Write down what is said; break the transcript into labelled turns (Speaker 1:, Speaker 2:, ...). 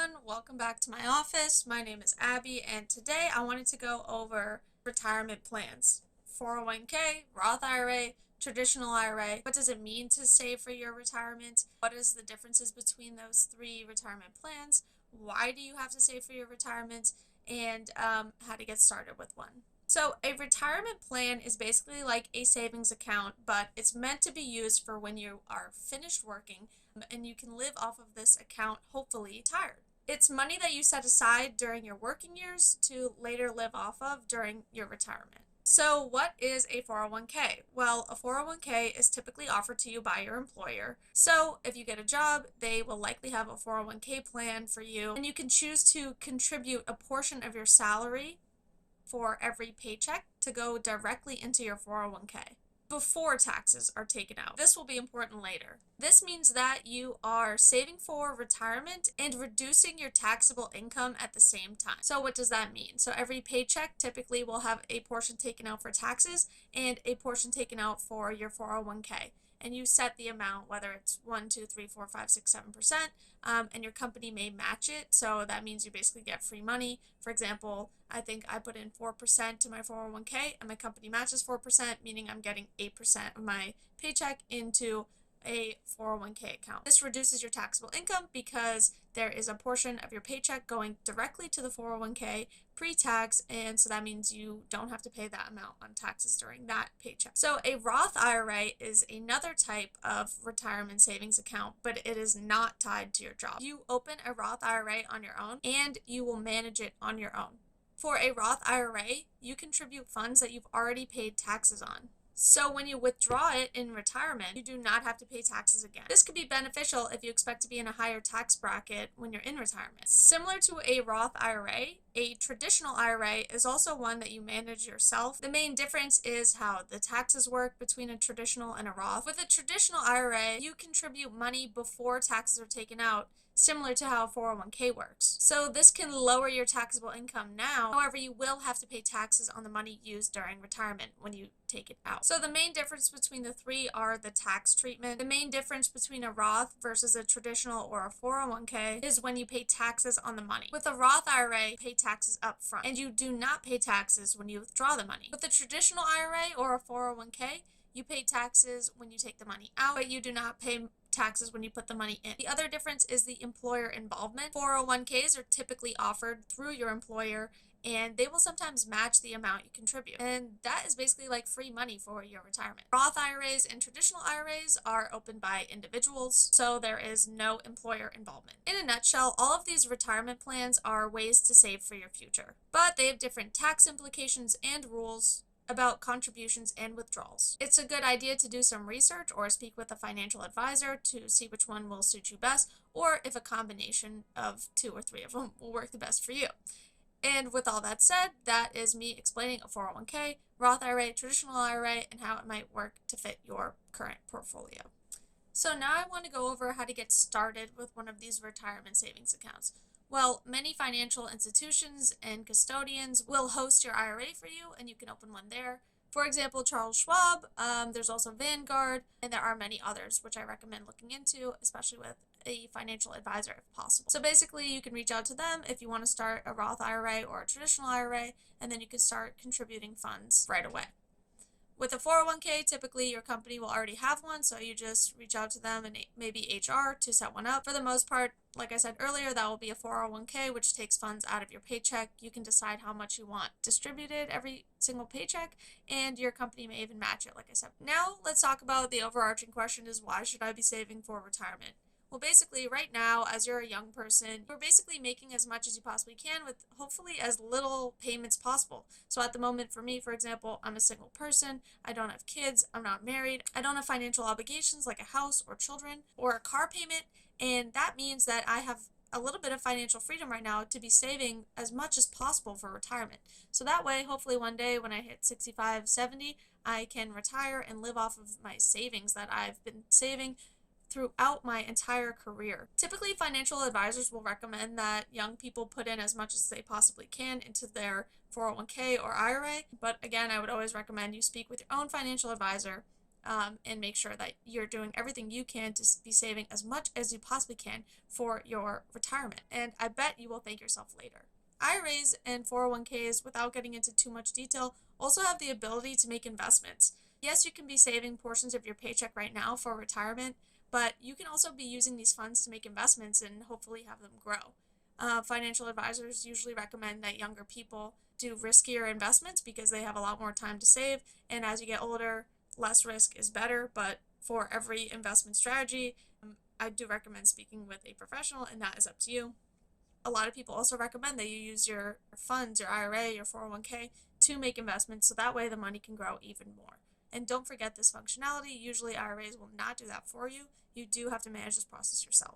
Speaker 1: everyone, welcome back to my office. My name is Abby and today I wanted to go over retirement plans. 401k, Roth IRA, traditional IRA. What does it mean to save for your retirement? What is the differences between those three retirement plans? Why do you have to save for your retirement? And how to get started with one. So a retirement plan is basically like a savings account, but it's meant to be used for when you are finished working and you can live off of this account, hopefully retired. It's money that you set aside during your working years to later live off of during your retirement. So what is a 401k? Well, a 401k is typically offered to you by your employer. So if you get a job, they will likely have a 401k plan for you, and you can choose to contribute a portion of your salary for every paycheck to go directly into your 401k before taxes are taken out. This will be important later. This means that you are saving for retirement and reducing your taxable income at the same time. So what does that mean? So every paycheck typically will have a portion taken out for taxes and a portion taken out for your 401k. And you set the amount, whether it's 1, 2, 3, 4, 5, 6, 7%, and your company may match it. So that means you basically get free money. For example, I think I put in 4% to my 401k and my company matches 4%, meaning I'm getting 8% of my paycheck into a 401k account. This reduces your taxable income because there is a portion of your paycheck going directly to the 401k pre-tax, and so that means you don't have to pay that amount on taxes during that paycheck. So a Roth IRA is another type of retirement savings account, but it is not tied to your job. You open a Roth IRA on your own and you will manage it on your own. For a Roth IRA, you contribute funds that you've already paid taxes on. So when you withdraw it in retirement, you do not have to pay taxes again. This could be beneficial if you expect to be in a higher tax bracket when you're in retirement. Similar to a Roth IRA, a traditional IRA is also one that you manage yourself. The main difference is how the taxes work between a traditional and a Roth. With a traditional IRA, you contribute money before taxes are taken out, similar to how 401k works. So this can lower your taxable income now. However, you will have to pay taxes on the money used during retirement when you take it out. So the main difference between the three are the tax treatment. The main difference between a Roth versus a traditional or a 401k is when you pay taxes on the money. With a Roth IRA, you pay taxes up front, and you do not pay taxes when you withdraw the money. With a traditional IRA or a 401k, you pay taxes when you take the money out, but you do not pay taxes when you put the money in. The other difference is the employer involvement. 401ks are typically offered through your employer, and they will sometimes match the amount you contribute. And that is basically like free money for your retirement. Roth IRAs and traditional IRAs are opened by individuals, so there is no employer involvement. In a nutshell, all of these retirement plans are ways to save for your future, but they have different tax implications and rules about contributions and withdrawals. It's a good idea to do some research or speak with a financial advisor to see which one will suit you best, or if a combination of 2 or 3 of them will work the best for you. And with all that said, that is me explaining a 401k, Roth IRA, traditional IRA, and how it might work to fit your current portfolio. So now I want to go over how to get started with one of these retirement savings accounts. Well, many financial institutions and custodians will host your IRA for you, and you can open one there. For example, Charles Schwab, there's also Vanguard, and there are many others, which I recommend looking into, especially with a financial advisor if possible. So basically, you can reach out to them if you want to start a Roth IRA or a traditional IRA, and then you can start contributing funds right away. With a 401k, typically your company will already have one, so you just reach out to them and maybe HR to set one up. For the most part, like I said earlier, that will be a 401k, which takes funds out of your paycheck. You can decide how much you want distributed every single paycheck, and your company may even match it, like I said. Now, let's talk about the overarching question is, why should I be saving for retirement? Well, basically, right now, as you're a young person, you're basically making as much as you possibly can with hopefully as little payments possible. So at the moment, for me, for example, I'm a single person. I don't have kids. I'm not married. I don't have financial obligations like a house or children or a car payment. And that means that I have a little bit of financial freedom right now to be saving as much as possible for retirement. So that way, hopefully one day when I hit 65, 70, I can retire and live off of my savings that I've been saving throughout my entire career. Typically, financial advisors will recommend that young people put in as much as they possibly can into their 401k or IRA, but again, I would always recommend you speak with your own financial advisor and make sure that you're doing everything you can to be saving as much as you possibly can for your retirement. And I bet you will thank yourself later. IRAs and 401ks, without getting into too much detail, also have the ability to make investments. Yes, you can be saving portions of your paycheck right now for retirement, but you can also be using these funds to make investments and hopefully have them grow. Financial advisors usually recommend that younger people do riskier investments because they have a lot more time to save, and as you get older, less risk is better. But for every investment strategy, I do recommend speaking with a professional, and that is up to you. A lot of people also recommend that you use your funds, your IRA, your 401k, to make investments so that way the money can grow even more. And don't forget this functionality. Usually IRAs will not do that for you. You do have to manage this process yourself.